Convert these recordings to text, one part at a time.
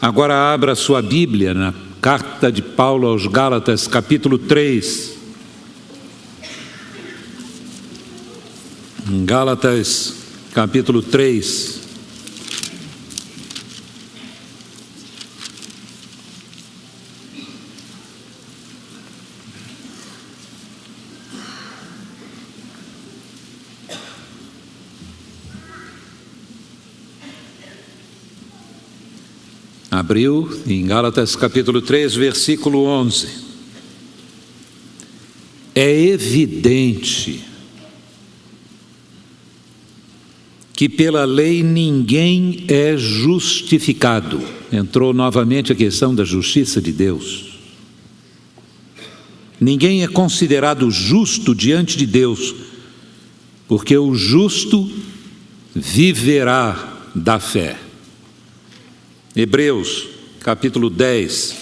Agora abra sua Bíblia na carta de Paulo aos Gálatas, capítulo 3. Em Gálatas, capítulo 3. Abriu em Gálatas capítulo 3, versículo 11. É evidente que pela lei ninguém é justificado. Entrou novamente a questão da justiça de Deus. Ninguém é considerado justo diante de Deus, porque o justo viverá da fé. Hebreus, capítulo 10.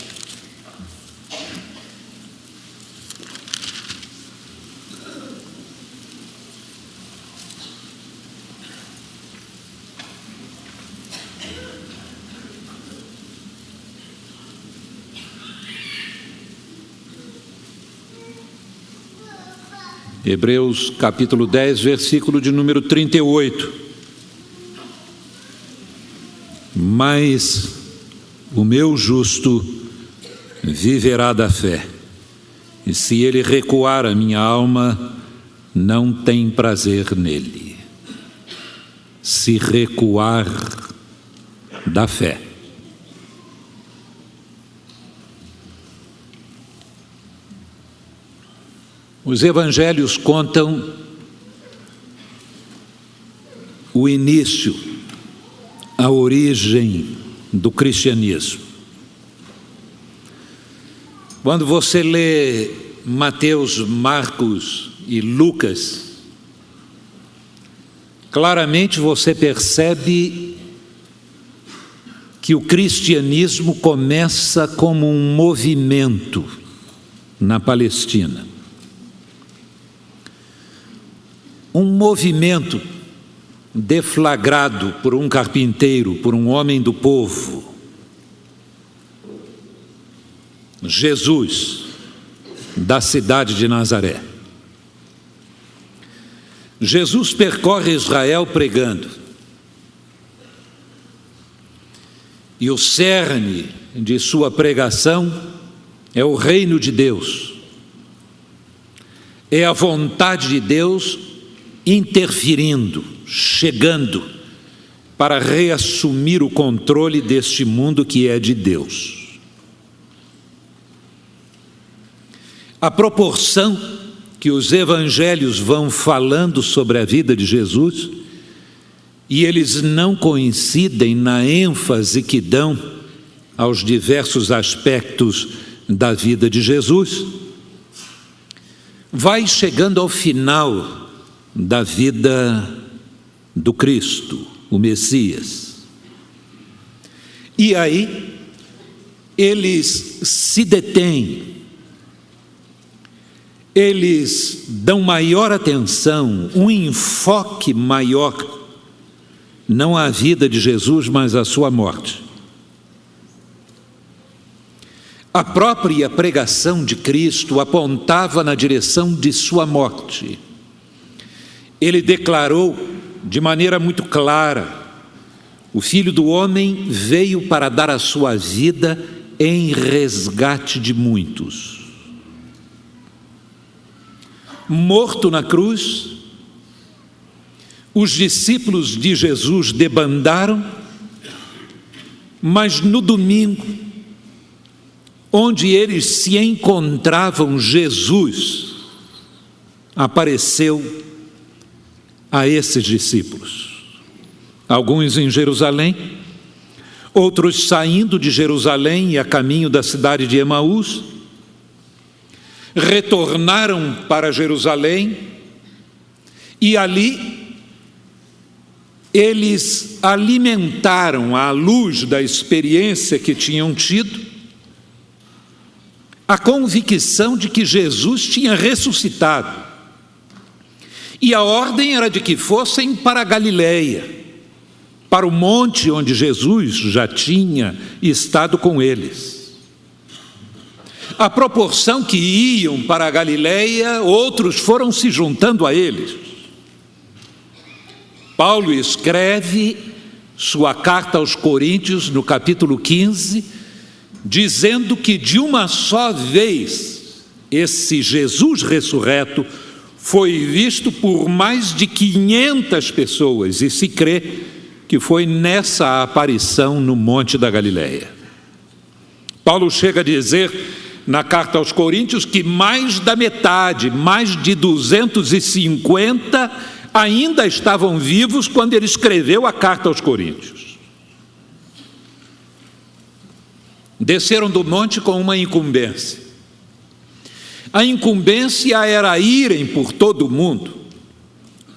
Hebreus, capítulo 10, versículo de número 38. Mas o meu justo viverá da fé, e se ele recuar, a minha alma não tem prazer nele. Se recuar da fé. Os evangelhos contam o início, a origem do cristianismo. Quando você lê Mateus, Marcos e Lucas, claramente você percebe que o cristianismo começa como um movimento na Palestina. Um movimento deflagrado por um carpinteiro, por um homem do povo, Jesus, da cidade de Nazaré. Jesus percorre Israel pregando, e o cerne de sua pregação é o reino de Deus, é a vontade de Deus interferindo, chegando para reassumir o controle deste mundo que é de Deus. A proporção que os evangelhos vão falando sobre a vida de Jesus, e eles não coincidem na ênfase que dão aos diversos aspectos da vida de Jesus, vai chegando ao final da vida do Cristo, o Messias. E aí, eles se detêm, eles dão maior atenção, um enfoque maior, não à vida de Jesus, mas à sua morte. A própria pregação de Cristo apontava na direção de sua morte. Ele declarou de maneira muito clara: o Filho do Homem veio para dar a sua vida em resgate de muitos. Morto na cruz, os discípulos de Jesus debandaram, mas no domingo, onde eles se encontravam, Jesus apareceu a esses discípulos, alguns em Jerusalém, outros saindo de Jerusalém e a caminho da cidade de Emaús, retornaram para Jerusalém e ali eles alimentaram, à luz da experiência que tinham tido, a convicção de que Jesus tinha ressuscitado. E a ordem era de que fossem para a Galileia. para o monte onde Jesus já tinha estado com eles. À proporção que iam para a Galileia, outros foram se juntando a eles. Paulo escreve sua carta aos Coríntios, no capítulo 15, dizendo que de uma só vez esse Jesus ressurreto foi visto por mais de 500 pessoas, e se crê que foi nessa aparição no Monte da Galileia. Paulo chega a dizer na carta aos Coríntios que mais da metade, mais de 250, ainda estavam vivos quando ele escreveu a carta aos Coríntios. Desceram do monte com uma incumbência. A incumbência era irem por todo o mundo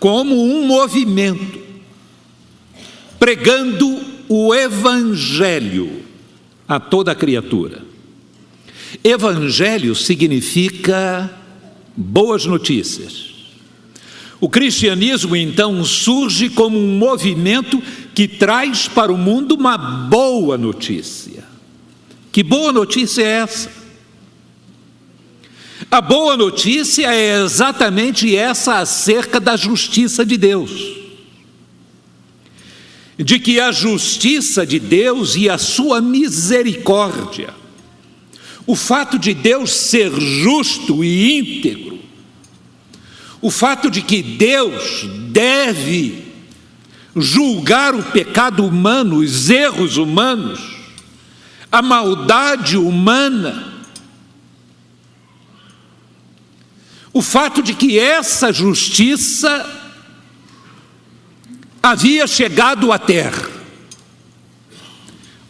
como um movimento, pregando o Evangelho a toda criatura. Evangelho significa boas notícias. O cristianismo, então, surge como um movimento que traz para o mundo uma boa notícia. Que boa notícia é essa? A boa notícia é exatamente essa acerca da justiça de Deus. De que a justiça de Deus e a sua misericórdia, o fato de Deus ser justo e íntegro, o fato de que Deus deve julgar o pecado humano, os erros humanos, a maldade humana, o fato de que essa justiça havia chegado à terra.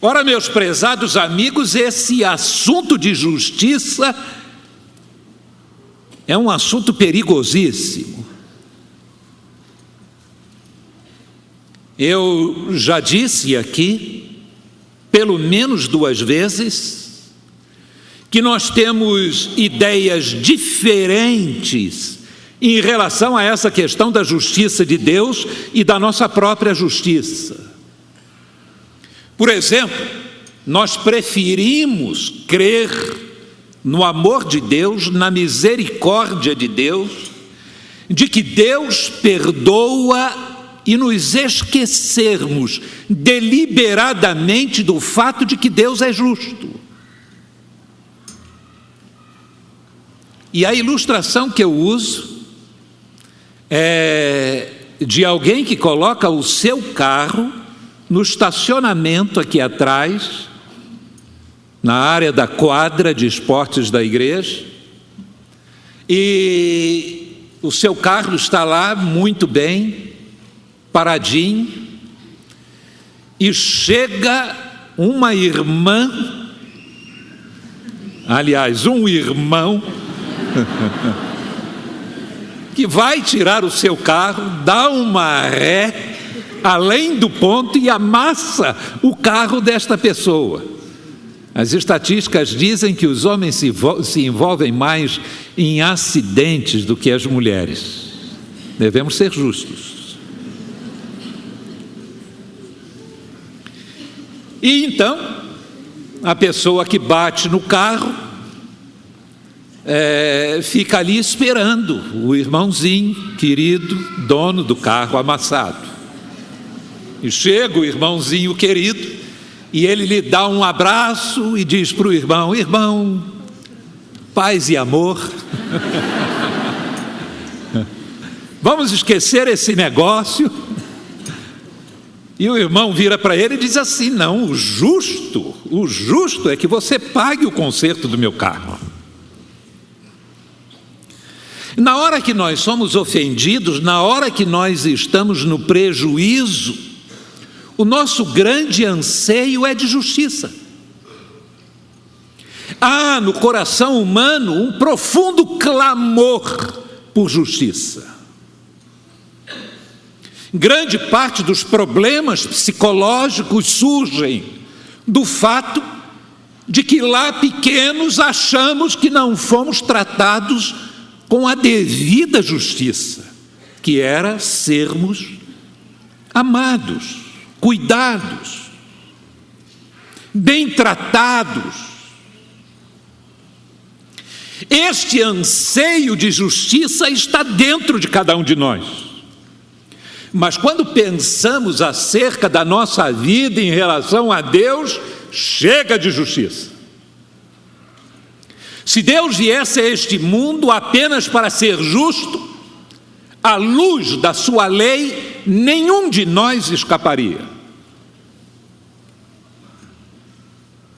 Ora, meus prezados amigos, esse assunto de justiça é um assunto perigosíssimo. Eu já disse aqui, pelo menos 2 vezes, que nós temos ideias diferentes em relação a essa questão da justiça de Deus e da nossa própria justiça. Por exemplo, nós preferimos crer no amor de Deus, na misericórdia de Deus, de que Deus perdoa, e nos esquecermos deliberadamente do fato de que Deus é justo. E a ilustração que eu uso é de alguém que coloca o seu carro no estacionamento aqui atrás, na área da quadra de esportes da igreja, e o seu carro está lá muito bem, paradinho, e chega uma irmã, aliás, um irmão, que vai tirar o seu carro, dá uma ré, além do ponto, e amassa o carro desta pessoa. As estatísticas dizem que os homens se envolvem mais em acidentes do que as mulheres. Devemos ser justos. E então, a pessoa que bate no carro fica ali esperando o irmãozinho querido, dono do carro amassado. E chega o irmãozinho querido, e ele lhe dá um abraço e diz para o irmão: irmão, paz e amor, vamos esquecer esse negócio. E o irmão vira para ele e diz assim: não, o justo é que você pague o conserto do meu carro. Na hora que nós somos ofendidos, na hora que nós estamos no prejuízo, o nosso grande anseio é de justiça. Há no coração humano um profundo clamor por justiça. Grande parte dos problemas psicológicos surgem do fato de que lá pequenos achamos que não fomos tratados com a devida justiça, que era sermos amados, cuidados, bem tratados. Este anseio de justiça está dentro de cada um de nós. Mas quando pensamos acerca da nossa vida em relação a Deus, chega de justiça. Se Deus viesse a este mundo apenas para ser justo, à luz da sua lei, nenhum de nós escaparia.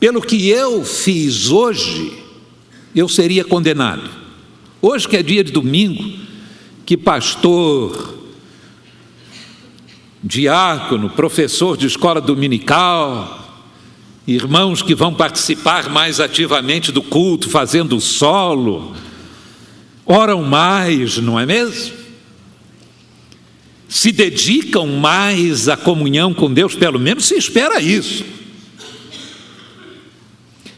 Pelo que eu fiz hoje, eu seria condenado. Hoje que é dia de domingo, que pastor, diácono, professor de escola dominical, irmãos que vão participar mais ativamente do culto, fazendo o solo, oram mais, não é mesmo? Se dedicam mais à comunhão com Deus, pelo menos se espera isso.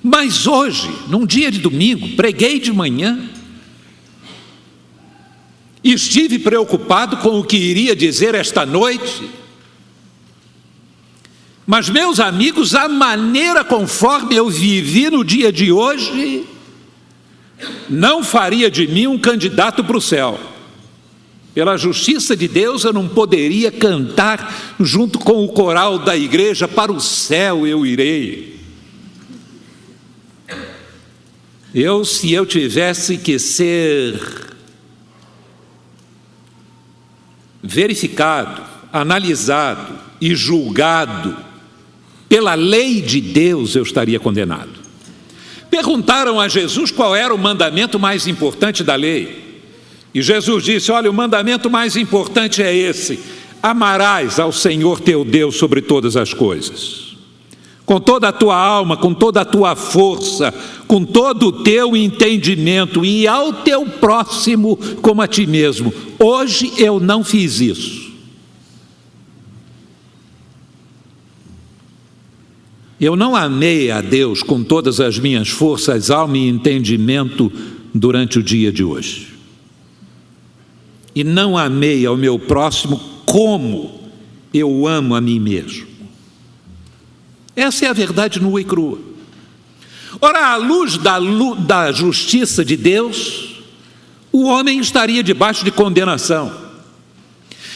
Mas hoje, num dia de domingo, preguei de manhã, e estive preocupado com o que iria dizer esta noite. Mas, meus amigos, a maneira conforme eu vivi no dia de hoje não faria de mim um candidato para o céu. Pela justiça de Deus, eu não poderia cantar junto com o coral da igreja: para o céu eu irei. Se eu tivesse que ser verificado, analisado e julgado pela lei de Deus, eu estaria condenado. Perguntaram a Jesus qual era o mandamento mais importante da lei. E Jesus disse: olha, o mandamento mais importante é esse: amarás ao Senhor teu Deus sobre todas as coisas, com toda a tua alma, com toda a tua força, com todo o teu entendimento, e ao teu próximo como a ti mesmo. Hoje eu não fiz isso. Eu não amei a Deus com todas as minhas forças, alma e entendimento durante o dia de hoje. E não amei ao meu próximo como eu amo a mim mesmo. Essa é a verdade nua e crua. Ora, à luz da justiça de Deus, o homem estaria debaixo de condenação.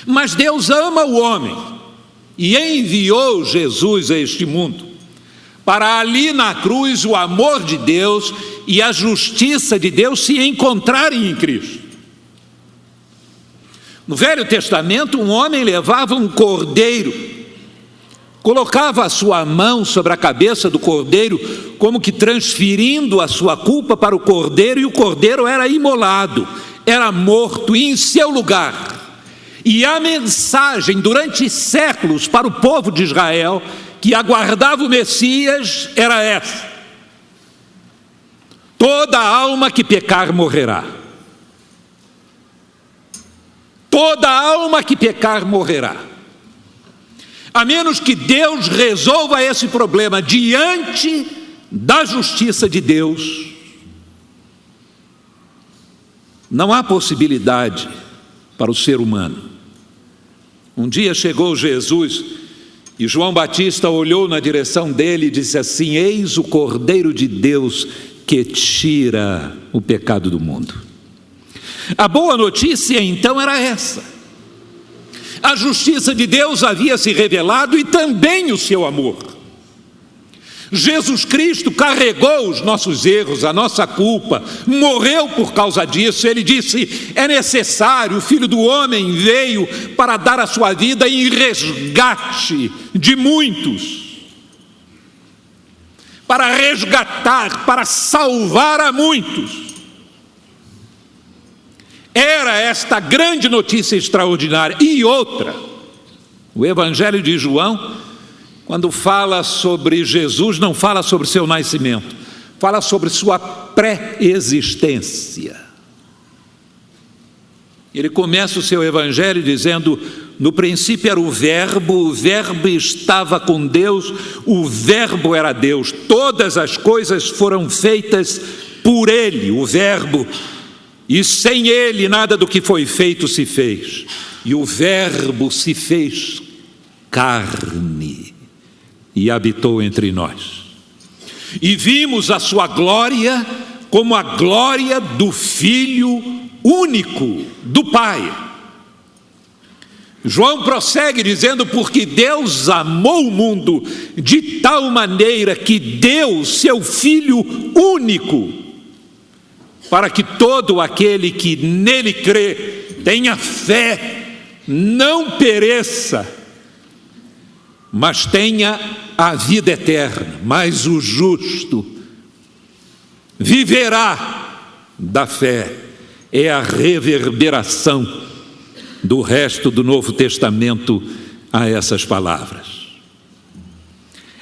Mas Deus ama o homem e enviou Jesus a este mundo para ali na cruz o amor de Deus e a justiça de Deus se encontrarem em Cristo. No Velho Testamento, um homem levava um cordeiro, colocava a sua mão sobre a cabeça do cordeiro, como que transferindo a sua culpa para o cordeiro, e o cordeiro era imolado, era morto em seu lugar. E a mensagem durante séculos para o povo de Israel, que aguardava o Messias, era essa: toda alma que pecar morrerá. Toda alma que pecar morrerá. A menos que Deus resolva esse problema diante da justiça de Deus, não há possibilidade para o ser humano. Um dia chegou Jesus e João Batista olhou na direção dele e disse assim: eis o Cordeiro de Deus que tira o pecado do mundo. A boa notícia então era essa: a justiça de Deus havia se revelado e também o seu amor. Jesus Cristo carregou os nossos erros, a nossa culpa, morreu por causa disso. Ele disse: é necessário, o Filho do Homem veio para dar a sua vida em resgate de muitos, para resgatar, para salvar a muitos. Era esta grande notícia extraordinária. E outra, o Evangelho de João, quando fala sobre Jesus, não fala sobre seu nascimento, fala sobre sua pré-existência. Ele começa o seu evangelho dizendo: no princípio era o verbo estava com Deus, o verbo era Deus, todas as coisas foram feitas por ele, o verbo, e sem ele nada do que foi feito se fez. E o verbo se fez carne e habitou entre nós. E vimos a sua glória como a glória do Filho único do Pai. João prossegue dizendo: porque Deus amou o mundo de tal maneira que deu seu Filho único, para que todo aquele que nele crê tenha fé, não pereça, mas tenha a vida eterna. Mas o justo viverá da fé. É a reverberação do resto do Novo Testamento a essas palavras.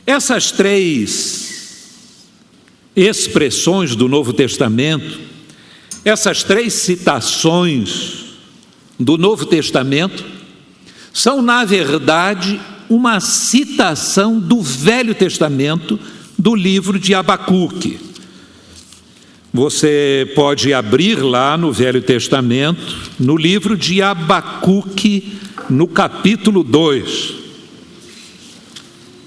Essas três expressões do Novo Testamento, essas três citações do Novo Testamento, são, na verdade, uma citação do Velho Testamento, do livro de Abacuque. Você pode abrir lá no Velho Testamento, no livro de Abacuque, no capítulo 2.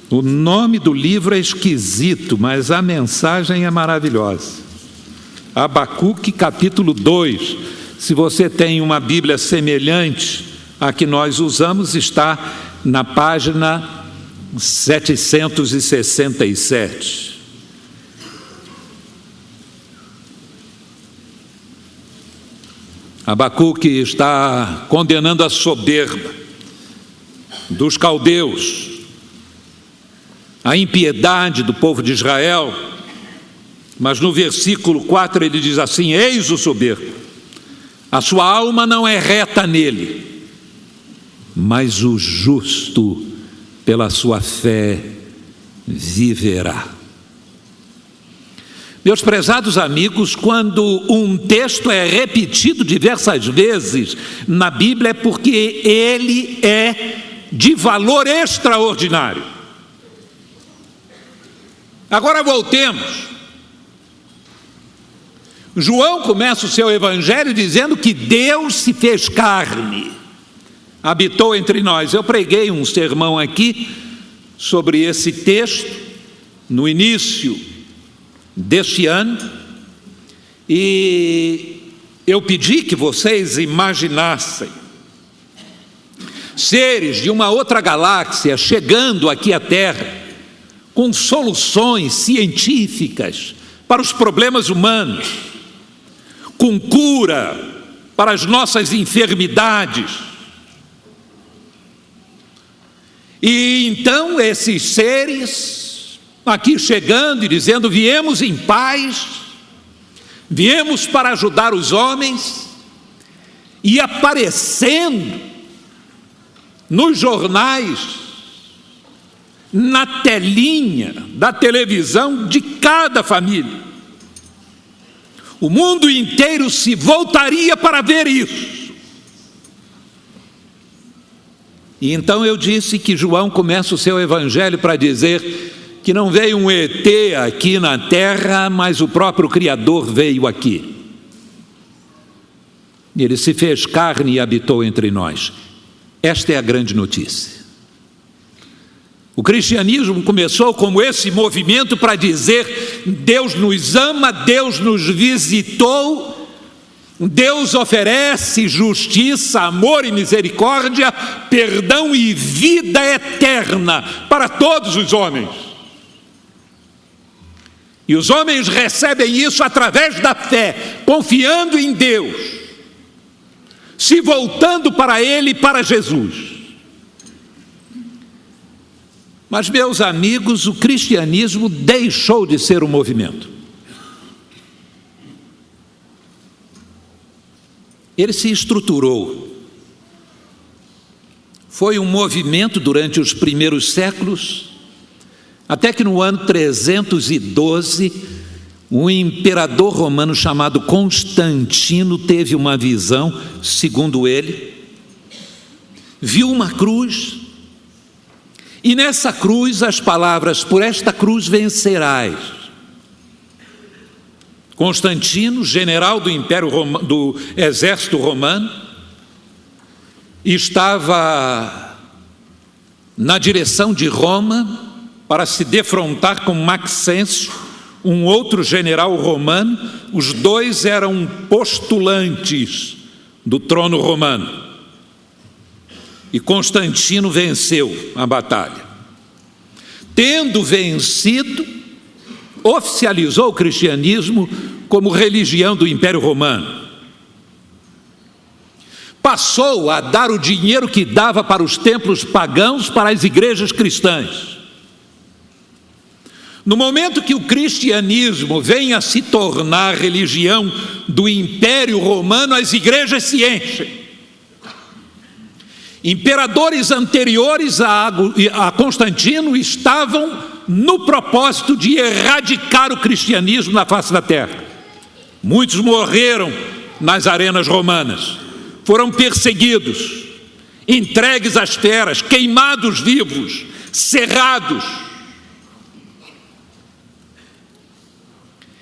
O nome do livro é esquisito, mas a mensagem é maravilhosa. Abacuque, capítulo 2. Se você tem uma Bíblia semelhante à que nós usamos, está na página 767. Abacuque está condenando a soberba dos caldeus, a impiedade do povo de Israel, mas no versículo 4 ele diz assim: eis o soberbo, a sua alma não é reta nele, mas o justo pela sua fé viverá. Meus prezados amigos, quando um texto é repetido diversas vezes na Bíblia, é porque ele é de valor extraordinário. Agora voltemos. João começa o seu evangelho dizendo que Deus se fez carne, habitou entre nós. Eu preguei um sermão aqui sobre esse texto no início deste ano, e eu pedi que vocês imaginassem seres de uma outra galáxia chegando aqui à Terra com soluções científicas para os problemas humanos, com cura para as nossas enfermidades. E então esses seres aqui chegando e dizendo: viemos em paz, viemos para ajudar os homens, e aparecendo nos jornais, na telinha da televisão de cada família. O mundo inteiro se voltaria para ver isso. E então eu disse que João começa o seu evangelho para dizer que não veio um ET aqui na terra, mas o próprio Criador veio aqui. Ele se fez carne e habitou entre nós. Esta é a grande notícia. O cristianismo começou como esse movimento para dizer: Deus nos ama, Deus nos visitou, Deus oferece justiça, amor e misericórdia, perdão e vida eterna para todos os homens. E os homens recebem isso através da fé, confiando em Deus, se voltando para Ele e para Jesus. Mas, meus amigos, o cristianismo deixou de ser um movimento. Ele se estruturou. Foi um movimento durante os primeiros séculos, até que no ano 312, um imperador romano chamado Constantino teve uma visão, segundo ele, viu uma cruz, e nessa cruz as palavras: por esta cruz vencerás. Constantino, general do Império Romano, do exército romano, estava na direção de Roma para se defrontar com Maxêncio, um outro general romano. Os dois eram postulantes do trono romano. E Constantino venceu a batalha. Tendo vencido, oficializou o cristianismo como religião do Império Romano. Passou a dar o dinheiro que dava para os templos pagãos para as igrejas cristãs. No momento que o cristianismo vem a se tornar religião do Império Romano, as igrejas se enchem. Imperadores anteriores a Constantino estavam no propósito de erradicar o cristianismo na face da terra. Muitos morreram nas arenas romanas, foram perseguidos, entregues às feras, queimados vivos, cerrados.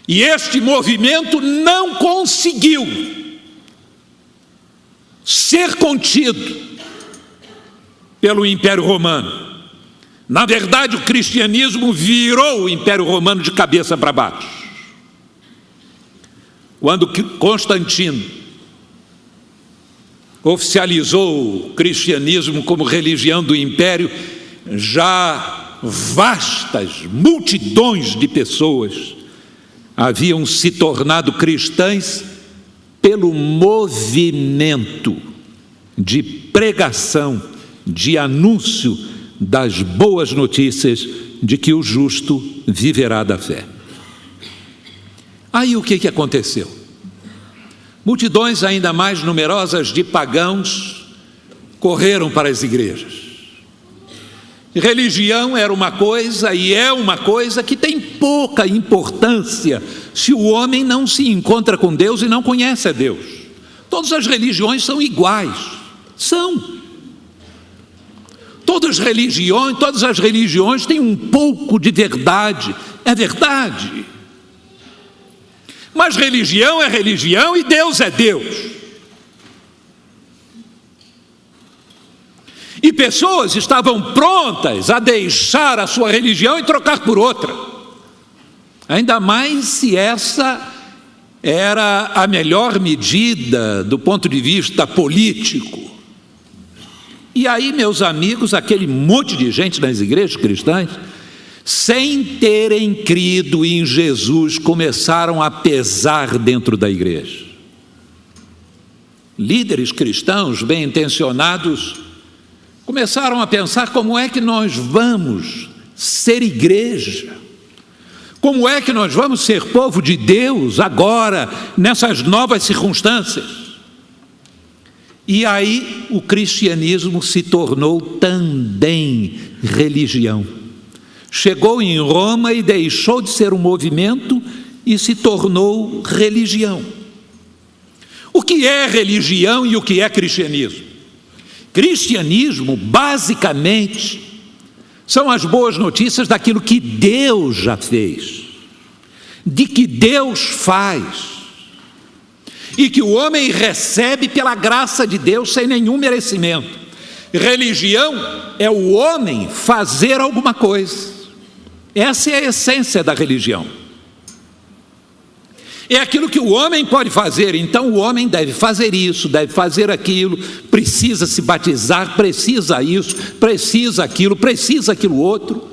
E este movimento não conseguiu ser contido pelo Império Romano. Na verdade, o cristianismo virou o Império Romano de cabeça para baixo. Quando Constantino oficializou o cristianismo como religião do Império, já vastas multidões de pessoas haviam se tornado cristãs pelo movimento de pregação, de anúncio das boas notícias de que o justo viverá da fé. Aí o que aconteceu? Multidões ainda mais numerosas de pagãos correram para as igrejas. Religião era uma coisa e é uma coisa que tem pouca importância se o homem não se encontra com Deus e não conhece a Deus. Todas as religiões são iguais. São. Todas as religiões têm um pouco de verdade. É verdade. Mas religião é religião e Deus é Deus. E pessoas estavam prontas a deixar a sua religião e trocar por outra. Ainda mais se essa era a melhor medida do ponto de vista político. E aí, meus amigos, aquele monte de gente nas igrejas cristãs, sem terem crido em Jesus, começaram a pesar dentro da igreja. Líderes cristãos bem intencionados começaram a pensar: como é que nós vamos ser igreja? Como é que nós vamos ser povo de Deus agora, nessas novas circunstâncias? E aí o cristianismo se tornou também religião. Chegou em Roma e deixou de ser um movimento e se tornou religião. O que é religião e o que é cristianismo? Cristianismo, basicamente, são as boas notícias daquilo que Deus já fez, de que Deus faz, e que o homem recebe pela graça de Deus sem nenhum merecimento. Religião é o homem fazer alguma coisa. Essa é a essência da religião. É aquilo que o homem pode fazer. Então o homem deve fazer isso, deve fazer aquilo, precisa se batizar, precisa isso, precisa aquilo outro.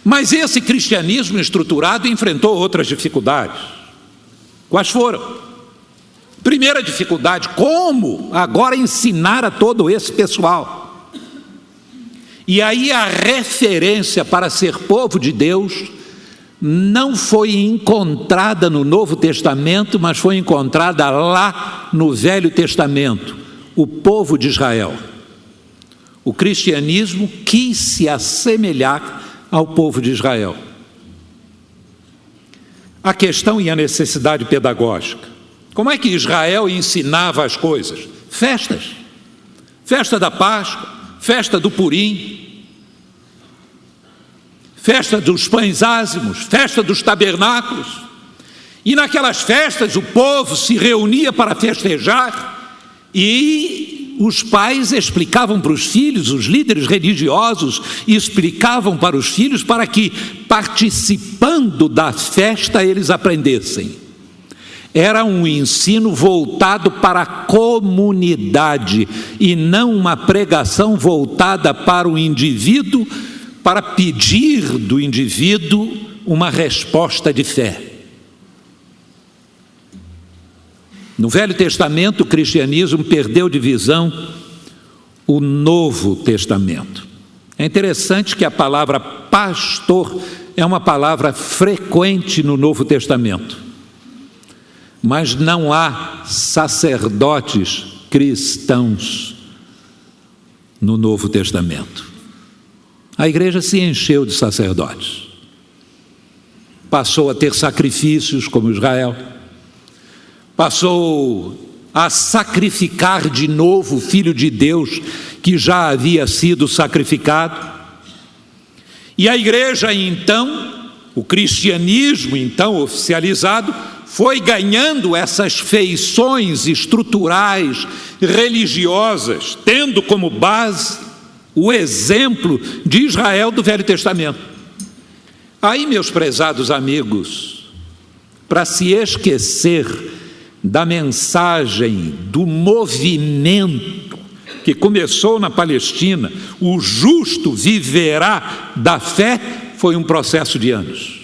Mas esse cristianismo estruturado enfrentou outras dificuldades. Quais foram? Primeira dificuldade: como agora ensinar a todo esse pessoal? E aí a referência para ser povo de Deus não foi encontrada no Novo Testamento, mas foi encontrada lá no Velho Testamento, o povo de Israel. O cristianismo quis se assemelhar ao povo de Israel. A questão e a necessidade pedagógica. Como é que Israel ensinava as coisas? Festas. Festa da Páscoa, festa do Purim, festa dos pães ázimos, festa dos tabernáculos. E naquelas festas o povo se reunia para festejar e os pais explicavam para os filhos, os líderes religiosos explicavam para os filhos, para que, participando da festa, eles aprendessem. Era um ensino voltado para a comunidade e não uma pregação voltada para o indivíduo, para pedir do indivíduo uma resposta de fé. No Velho Testamento, o cristianismo perdeu de visão o Novo Testamento. É interessante que a palavra pastor é uma palavra frequente no Novo Testamento. Mas não há sacerdotes cristãos no Novo Testamento. A igreja se encheu de sacerdotes. Passou a ter sacrifícios como Israel. Passou a sacrificar de novo o Filho de Deus que já havia sido sacrificado. E a igreja então, o cristianismo então oficializado, foi ganhando essas feições estruturais, religiosas, tendo como base o exemplo de Israel do Velho Testamento. Aí, meus prezados amigos, para se esquecer da mensagem do movimento que começou na Palestina, o justo viverá da fé, foi um processo de anos.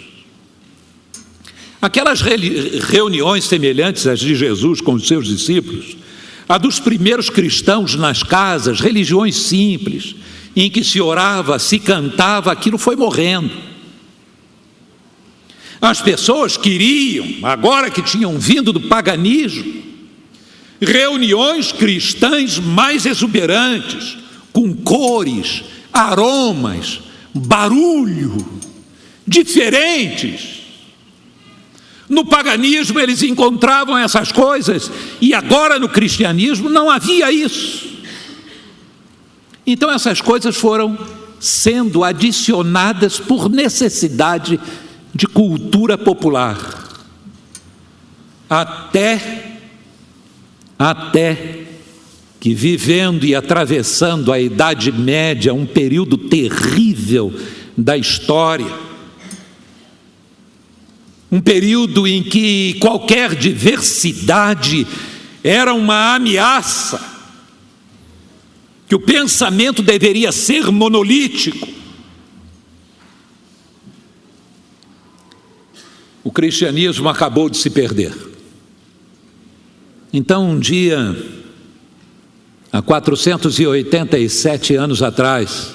Aquelas reuniões semelhantes às de Jesus com os seus discípulos, a dos primeiros cristãos nas casas, religiões simples, em que se orava, se cantava, aquilo foi morrendo. As pessoas queriam, agora que tinham vindo do paganismo, reuniões cristãs mais exuberantes, com cores, aromas, barulho, diferentes. No paganismo eles encontravam essas coisas e agora no cristianismo não havia isso. Então essas coisas foram sendo adicionadas por necessidade de cultura popular. Até que, vivendo e atravessando a Idade Média, um período terrível da história, um período em que qualquer diversidade era uma ameaça, que o pensamento deveria ser monolítico. O cristianismo acabou de se perder. Então, um dia, há 487 anos atrás,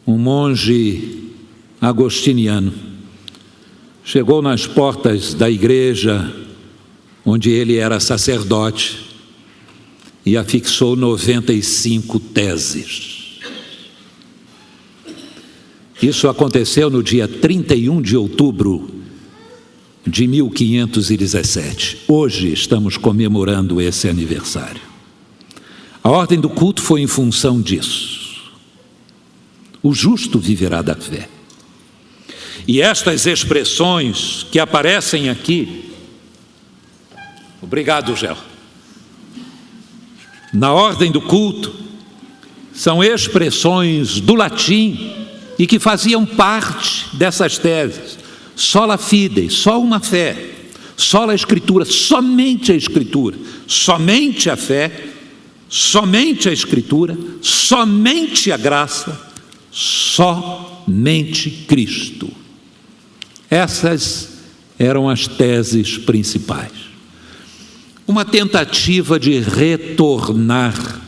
um monge agostiniano chegou nas portas da igreja onde ele era sacerdote e afixou 95 teses. Isso aconteceu no dia 31 de outubro de 1517. Hoje estamos comemorando esse aniversário. A ordem do culto foi em função disso. O justo viverá da fé. E estas expressões que aparecem aqui, obrigado, Gel, na ordem do culto, são expressões do latim e que faziam parte dessas teses. Sola fide, só uma fé, sola escritura, somente a escritura, somente a fé, somente a escritura, somente a graça, somente Cristo. Essas eram as teses principais. Uma tentativa de retornar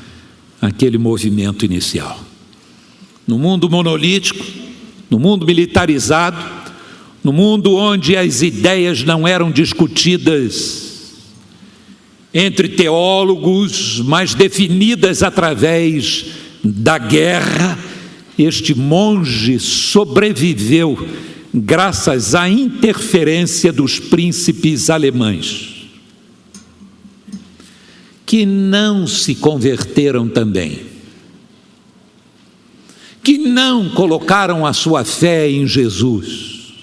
àquele movimento inicial. No mundo monolítico, no mundo militarizado, no mundo onde as ideias não eram discutidas entre teólogos, mas definidas através da guerra, este monge sobreviveu graças à interferência dos príncipes alemães, que não se converteram também, que não colocaram a sua fé em Jesus,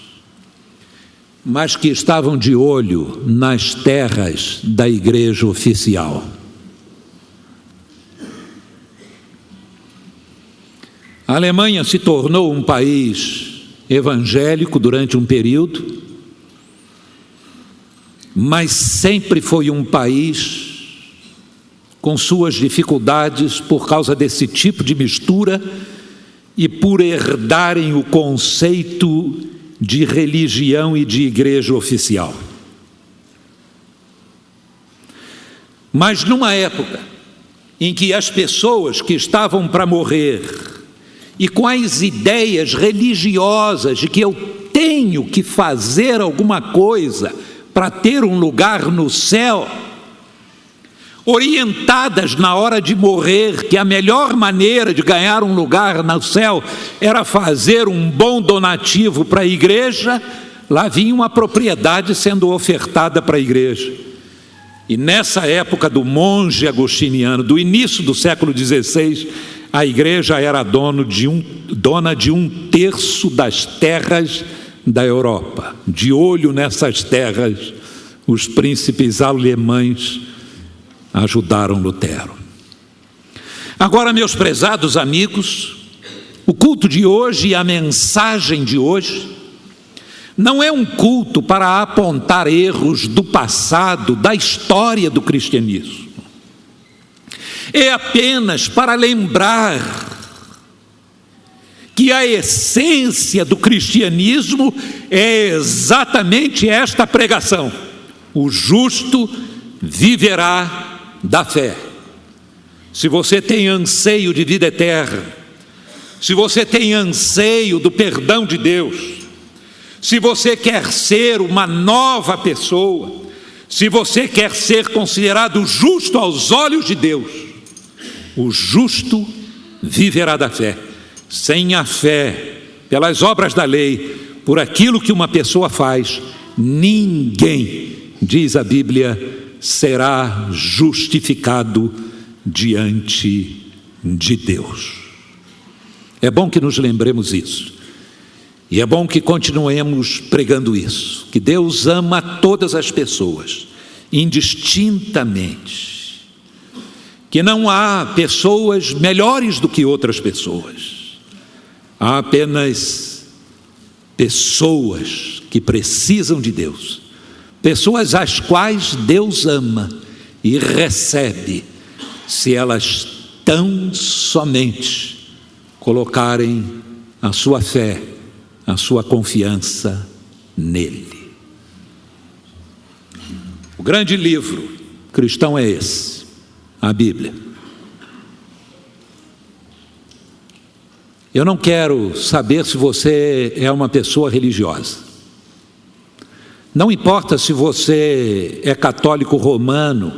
mas que estavam de olho nas terras da igreja oficial. A Alemanha se tornou um país evangélico durante um período, mas sempre foi um país com suas dificuldades por causa desse tipo de mistura e por herdarem o conceito de religião e de igreja oficial. Mas numa época em que as pessoas que estavam para morrer e com as ideias religiosas de que eu tenho que fazer alguma coisa para ter um lugar no céu, orientadas na hora de morrer que a melhor maneira de ganhar um lugar no céu era fazer um bom donativo para a igreja, lá vinha uma propriedade sendo ofertada para a igreja. E nessa época do monge agostiniano, do início do século XVI, a igreja era dona de 1/3 das terras da Europa. De olho nessas terras, os príncipes alemães ajudaram Lutero. Agora, meus prezados amigos, o culto de hoje e a mensagem de hoje não é um culto para apontar erros do passado, da história do cristianismo. É apenas para lembrar que a essência do cristianismo é exatamente esta pregação: o justo viverá da fé. Se você tem anseio de vida eterna, se você tem anseio do perdão de Deus, se você quer ser uma nova pessoa, se você quer ser considerado justo aos olhos de Deus, o justo viverá da fé. Sem a fé, pelas obras da lei, por aquilo que uma pessoa faz, ninguém, diz a Bíblia, será justificado diante de Deus. É bom que nos lembremos isso. E é bom que continuemos pregando isso, que Deus ama todas as pessoas, indistintamente, que não há pessoas melhores do que outras pessoas, há apenas pessoas que precisam de Deus, pessoas às quais Deus ama e recebe, se elas tão somente colocarem a sua fé, a sua confiança nele. O grande livro cristão é esse, a Bíblia. Eu não quero saber se você é uma pessoa religiosa. Não importa se você é católico romano,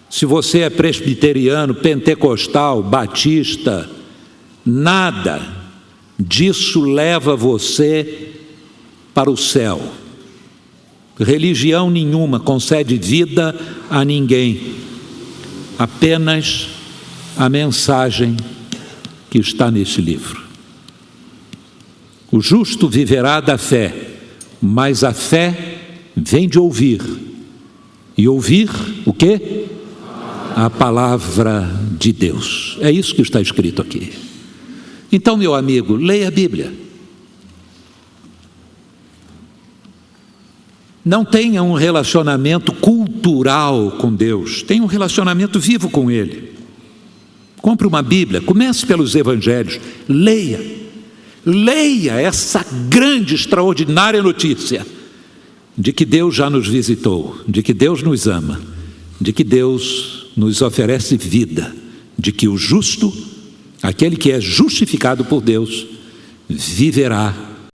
se você é presbiteriano, pentecostal, batista, nada disso leva você para o céu. Religião nenhuma concede vida a ninguém, apenas a mensagem que está nesse livro. O justo viverá da fé, mas a fé vem de ouvir. E ouvir o quê? A palavra de Deus. É isso que está escrito aqui. Então, meu amigo, leia a Bíblia. Não tenha um relacionamento cultural com Deus, tenha um relacionamento vivo com Ele. Compre uma Bíblia, comece pelos Evangelhos, leia essa grande, extraordinária notícia de que Deus já nos visitou, de que Deus nos ama, de que Deus nos oferece vida, de que o justo, aquele que é justificado por Deus, viverá